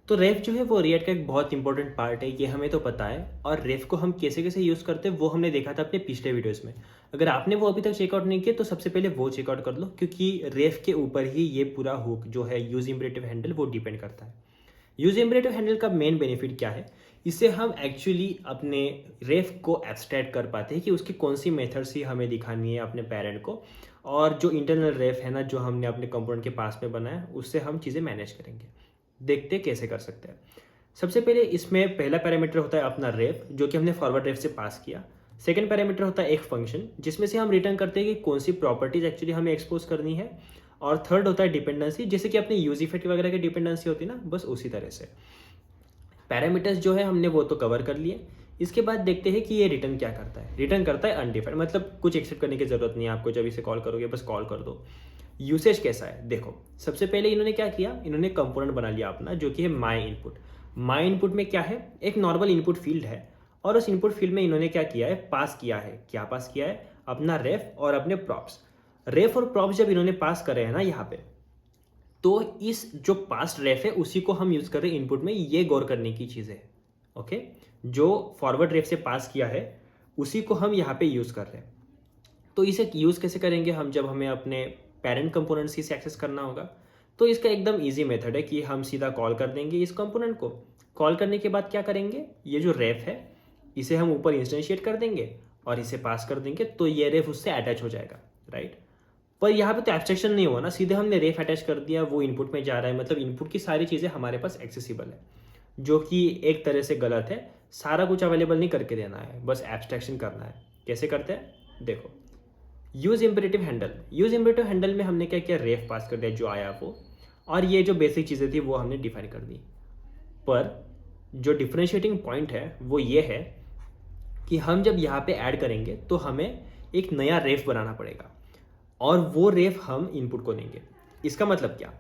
तो रेफ जो है वो रिएक्ट का एक बहुत इंपॉर्टेंट पार्ट है, ये हमें तो पता है। और रेफ को हम कैसे कैसे यूज़ करते हैं वो हमने देखा था अपने पिछले वीडियोस में। अगर आपने वो अभी तक चेकआउट नहीं किया तो सबसे पहले वो चेकआउट कर लो, क्योंकि रेफ के ऊपर ही ये पूरा हुक जो है यूज इम्परेटिव हैंडल वो डिपेंड करता है। यूज इम्परेटिव हैंडल का मेन बेनिफिट क्या है? इससे हम एक्चुअली अपने रेफ को एब्स्ट्रैक्ट कर पाते हैं कि उसकी कौन सी मेथड्स ही हमें दिखानी है अपने पेरेंट को, और जो इंटरनल रेफ है ना जो हमने अपने कंपोनेंट के पास में बनाया उससे हम चीज़ें मैनेज करेंगे। देखते कैसे कर सकते हैं। सबसे पहले इसमें पहला पैरामीटर होता है अपना रेफ, जो कि हमने फॉरवर्ड रेफ से पास किया। सेकंड पैरामीटर होता है एक फंक्शन जिसमें से हम रिटर्न करते हैं कि कौन सी प्रॉपर्टीज एक्चुअली हमें एक्सपोज करनी है। और थर्ड होता है डिपेंडेंसी, जैसे कि अपनी यूज इफेक्ट वगैरह की डिपेंडेंसी होती है ना, बस उसी तरह से पैरामीटर्स जो है हमने वो तो कवर कर लिए। इसके बाद देखते हैं कि ये रिटर्न क्या करता है। रिटर्न करता है अनडिफाइंड, मतलब कुछ एक्सेप्ट करने की जरूरत नहीं है आपको। जब इसे कॉल करोगे बस कॉल कर दो। यूसेज कैसा है देखो। सबसे पहले इन्होंने क्या किया, इन्होंने कंपोनेंट बना लिया अपना जो कि है माई इनपुट। माई इनपुट में क्या है, एक नॉर्मल इनपुट फील्ड है, और उस इनपुट फील्ड में इन्होंने क्या किया है, पास किया है। क्या पास किया है? अपना रेफ और अपने प्रॉप्स। रेफ और प्रॉप्स जब इन्होंने पास करे हैं ना यहाँ पे, तो इस जो पास्ट रेफ है उसी को हम यूज कर रहे हैं इनपुट में। ये गौर करने की चीज है। ओके, जो फॉरवर्ड रेफ से पास किया है उसी को हम यहाँ पे यूज कर रहे हैं। तो इसे यूज कैसे करेंगे हम, जब हमें अपने पेरेंट कंपोनेंट्स से एक्सेस करना होगा। तो इसका एकदम इजी मेथड है कि हम सीधा कॉल कर देंगे इस कंपोनेंट को। कॉल करने के बाद क्या करेंगे, ये जो रेफ है इसे हम ऊपर इंस्टेंशिएट कर देंगे और इसे पास कर देंगे, तो ये रेफ उससे अटैच हो जाएगा, राइट। पर यहाँ पे तो एब्स्ट्रैक्शन नहीं हुआ ना, सीधे हमने रेफ अटैच कर दिया, वो इनपुट में जा रहा है, मतलब इनपुट की सारी चीज़ें हमारे पास एक्सेसिबल है, जो कि एक तरह से गलत है। सारा कुछ अवेलेबल नहीं करके देना है, बस एब्स्ट्रैक्शन करना है। कैसे करते हैं देखो। Use imperative handle, use imperative handle में हमने क्या किया, रेफ पास कर दिया जो आया वो, और ये जो बेसिक चीज़ें थी वो हमने डिफाइन कर दी। पर जो डिफरेंशिएटिंग पॉइंट है वो ये है कि हम जब यहाँ पे ऐड करेंगे तो हमें एक नया रेफ बनाना पड़ेगा, और वो रेफ हम इनपुट को देंगे। इसका मतलब क्या,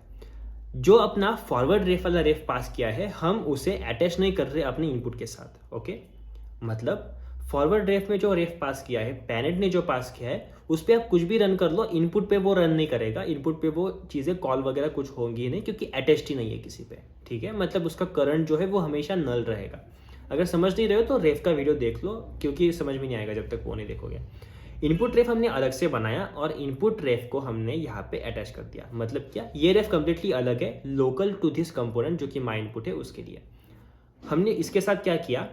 जो अपना फॉरवर्ड रेफ वाला रेफ पास किया है हम उसे अटैच नहीं कर रहे अपने इनपुट के साथ। ओके, मतलब फॉरवर्ड रेफ में जो रेफ पास किया है, पेरेंट ने जो पास किया है, उस पर आप कुछ भी रन कर लो, इनपुट पे वो रन नहीं करेगा। इनपुट पे वो चीज़ें कॉल वगैरह कुछ होंगी नहीं, क्योंकि अटैच्ड ही नहीं है किसी पे। ठीक है, मतलब उसका करंट जो है वो हमेशा नल रहेगा। अगर समझ नहीं रहे हो तो रेफ का वीडियो देख लो, क्योंकि समझ में नहीं आएगा जब तक वो नहीं देखोगे। इनपुट रेफ हमने अलग से बनाया और इनपुट रेफ को हमने यहाँ पे अटैच कर दिया। मतलब क्या, ये रेफ कंप्लीटली अलग है, लोकल टू दिस कंपोनेंट जो कि माई इनपुट है उसके लिए। हमने इसके साथ क्या किया,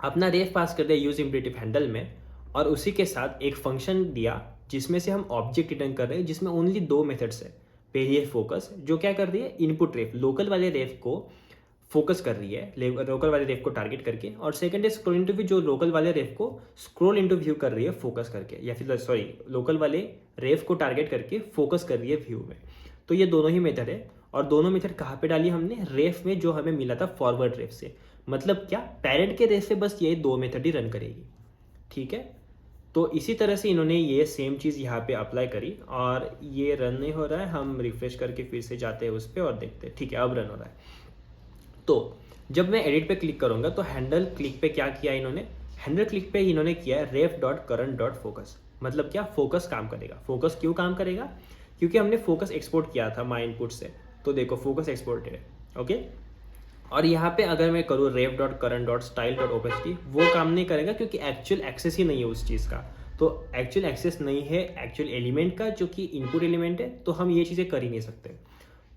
अपना रेफ पास कर दिया यूज इम्परेटिव हैंडल में, और उसी के साथ एक फंक्शन दिया जिसमें से हम ऑब्जेक्ट रिटर्न कर रहे हैं, जिसमें ओनली दो मेथड्स है। पहली है फोकस, जो क्या कर रही है, इनपुट रेफ लोकल वाले रेफ को फोकस कर रही है, लोकल वाले रेफ को टारगेट करके। और सेकंड है स्क्रॉल इनटू व्यू, जो लोकल वाले रेफ को स्क्रॉल इनटू व्यू कर रही है फोकस करके, या फिर सॉरी लोकल वाले रेफ को टारगेट करके फोकस कर रही है व्यू में। तो ये दोनों ही मेथड है, और दोनों मेथड कहाँ पे डाली हमने, रेफ में जो हमें मिला था फॉरवर्ड रेफ से। मतलब क्या, पेरेंट के रेफ से बस ये दो मेथड ही रन करेगी। ठीक है, तो इसी तरह से इन्होंने ये सेम चीज़ यहाँ पे अप्लाई करी, और ये रन नहीं हो रहा है। हम रिफ्रेश करके फिर से जाते हैं उस पर और देखते हैं। ठीक है, अब रन हो रहा है। तो जब मैं एडिट पे क्लिक करूंगा तो हैंडल क्लिक पे क्या किया इन्होंने, हैंडल क्लिक पे इन्होंने किया है रेफ डॉट करंट डॉट फोकस। मतलब क्या, फोकस काम करेगा। फोकस क्यों काम करेगा, क्योंकि हमने फोकस एक्सपोर्ट किया था माई इनपुट से। तो देखो फोकस एक्सपोर्टेड है। ओके, और यहाँ पे अगर मैं करूँ ref dot current dot style dot opacity, वो काम नहीं करेगा, क्योंकि एक्चुअल एक्सेस ही नहीं है उस चीज़ का। तो एक्चुअल एक्सेस नहीं है एक्चुअल एलिमेंट का, जो कि इनपुट एलिमेंट है, तो हम ये चीज़ें कर ही नहीं सकते।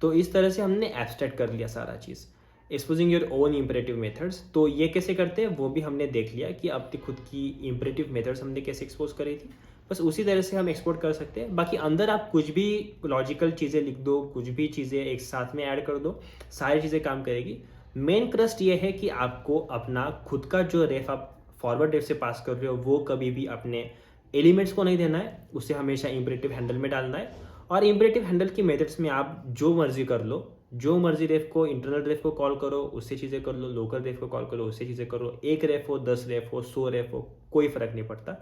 तो इस तरह से हमने एब्स्ट्रैक्ट कर लिया सारा चीज़, exposing your own imperative methods. तो ये कैसे करते हैं वो भी हमने देख लिया कि अपनी खुद की इम्परेटिव मेथड्स हमने कैसे एक्सपोज करी थी। बस उसी तरह से हम एक्सपोर्ट कर सकते हैं। बाकी अंदर आप कुछ भी लॉजिकल चीज़ें लिख दो, कुछ भी चीज़ें एक साथ में ऐड कर दो, सारी चीज़ें काम करेगी। मेन क्रस्ट ये है कि आपको अपना खुद का जो रेफ आप फॉरवर्ड रेफ से पास कर रहे हो वो कभी भी अपने एलिमेंट्स को नहीं देना है, उसे हमेशा इम्परेटिव हैंडल में डालना है। और इम्परेटिव हैंडल की मेथड्स में आप जो मर्जी कर लो, जो मर्जी रेफ को, इंटरनल रेफ को कॉल करो उससे चीज़ें कर लो, लोकल रेफ को कॉल करो उससे चीज़ें करो। एक रेफ हो, 10 रेफ हो, 100 रेफ हो, कोई फर्क नहीं पड़ता।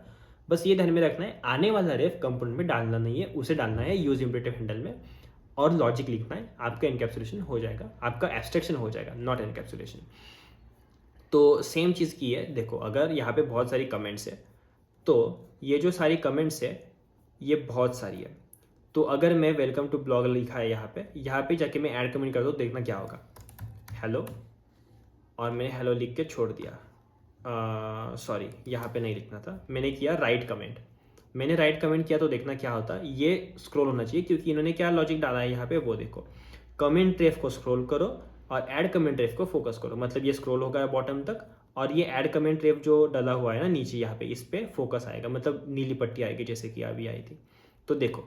बस ये ध्यान में रखना है, आने वाला रेफ कंपोनेंट में डालना नहीं है, उसे डालना है यूज इम्परेटिव हैंडल में, और लॉजिक लिखना है। आपका एनकैप्सुलेशन हो जाएगा, आपका एब्स्ट्रैक्शन हो जाएगा, नॉट एनकैप्सुलेशन। तो सेम चीज़ की है। देखो अगर यहाँ पे बहुत सारी कमेंट्स है, तो ये जो सारी कमेंट्स है ये बहुत सारी है। तो अगर मैं वेलकम टू ब्लॉग लिखा है यहाँ पे जाके मैं ऐड कमेंट कर दूँ, देखना क्या होगा। हेलो और मैंने हेलो लिख के छोड़ दिया, सॉरी यहाँ पे नहीं लिखना था, मैंने किया राइट कमेंट। मैंने राइट कमेंट किया तो देखना क्या होता है, ये स्क्रॉल होना चाहिए क्योंकि इन्होंने क्या लॉजिक डाला है यहाँ पे वो देखो, कमेंट रेफ को स्क्रॉल करो और ऐड कमेंट रेफ को फोकस करो, मतलब ये स्क्रॉल होगा बॉटम तक और ये ऐड कमेंट रेफ जो डला हुआ है ना नीचे यहाँ पे, इस पे फोकस आएगा, मतलब नीली पट्टी आएगी जैसे कि अभी आई थी। तो देखो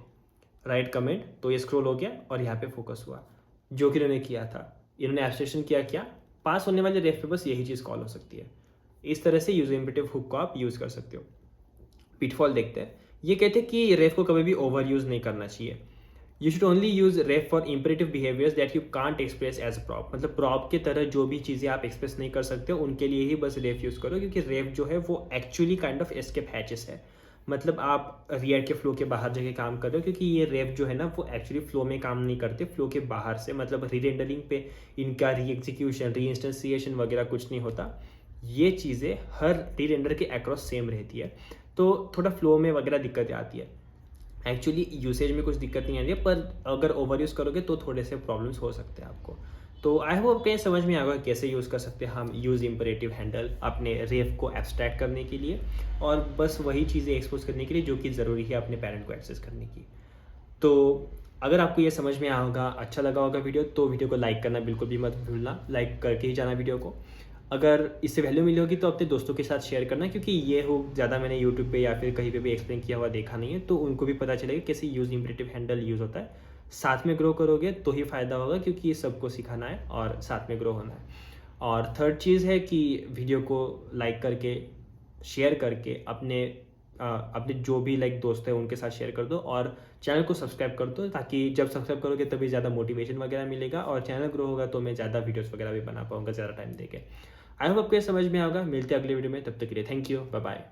राइट कमेंट, तो ये स्क्रॉल हो गया और यहाँ पे फोकस हुआ, जो कि इन्होंने किया था। इन्होंने एब्स्ट्रैक्शन किया, क्या पास होने वाले रेफ पे बस यही चीज़ कॉल हो सकती है। इस तरह से यूजर इम्परेटिव हुक को आप यूज़ कर सकते हो। पिटफॉल देखते हैं, ये कहते हैं कि रेफ को कभी भी ओवर यूज़ नहीं करना चाहिए। You should only use ref for imperative behaviours that you can't express as a prop, मतलब प्रॉप के तरह जो भी चीज़ें आप एक्सप्रेस नहीं कर सकते उनके लिए ही बस रेफ यूज़ करो, क्योंकि रेफ जो है वो actually kind of escape hatches है, मतलब आप रिएक्ट के फ्लो के बाहर जगह काम कर रहे हो, क्योंकि ये रेफ जो है ना वो एक्चुअली फ्लो में काम नहीं करते, फ्लो के बाहर से, मतलब रीरेंडरिंग पे इनका री एग्जीक्यूशन री इंस्टेंसिएशन वगैरह कुछ नहीं होता। ये चीज़ें हर रीरेंडर के अक्रॉस सेम रहती है, तो थोड़ा फ्लो में वगैरह दिक्कतें आती है। एक्चुअली यूसेज में कुछ दिक्कत नहीं आ रही है, पर अगर ओवर यूज़ करोगे तो थोड़े से प्रॉब्लम्स हो सकते हैं आपको। तो आई होप कहीं समझ में आएगा कैसे यूज़ कर सकते हैं हम यूज़ इंपरेटिव हैंडल अपने रेफ को एब्स्ट्रैक्ट करने के लिए और बस वही चीज़ें एक्सपोज करने के लिए जो कि ज़रूरी है अपने पेरेंट को एक्सेस करने की। तो अगर आपको ये समझ में आया होगा, अच्छा लगा होगा वीडियो, तो वीडियो को लाइक करना बिल्कुल भी मत भूलना, लाइक करके ही जाना वीडियो को। अगर इससे वैल्यू मिली होगी तो अपने दोस्तों के साथ शेयर करना, क्योंकि ये हो ज़्यादा मैंने यूट्यूब पे या फिर कहीं पे भी एक्सप्लेन किया हुआ देखा नहीं है, तो उनको भी पता चलेगा कैसे यूज़ इंपरेटिव हैंडल यूज़ होता है। साथ में ग्रो करोगे तो ही फ़ायदा होगा, क्योंकि ये सबको सिखाना है और साथ में ग्रो होना है। और थर्ड चीज़ है कि वीडियो को लाइक करके शेयर करके अपने जो भी लाइक दोस्त है उनके साथ शेयर कर दो और चैनल को सब्सक्राइब कर दो, ताकि जब सब्सक्राइब करोगे तभी ज़्यादा मोटिवेशन वगैरह मिलेगा और चैनल ग्रो होगा तो मैं ज़्यादा वीडियोस वगैरह भी बना पाऊंगा ज़्यादा टाइम देके। आई होप आपको ये समझ में आएगा। मिलते हैं अगले वीडियो में, तब तक के लिए थैंक यू, बाय बाय।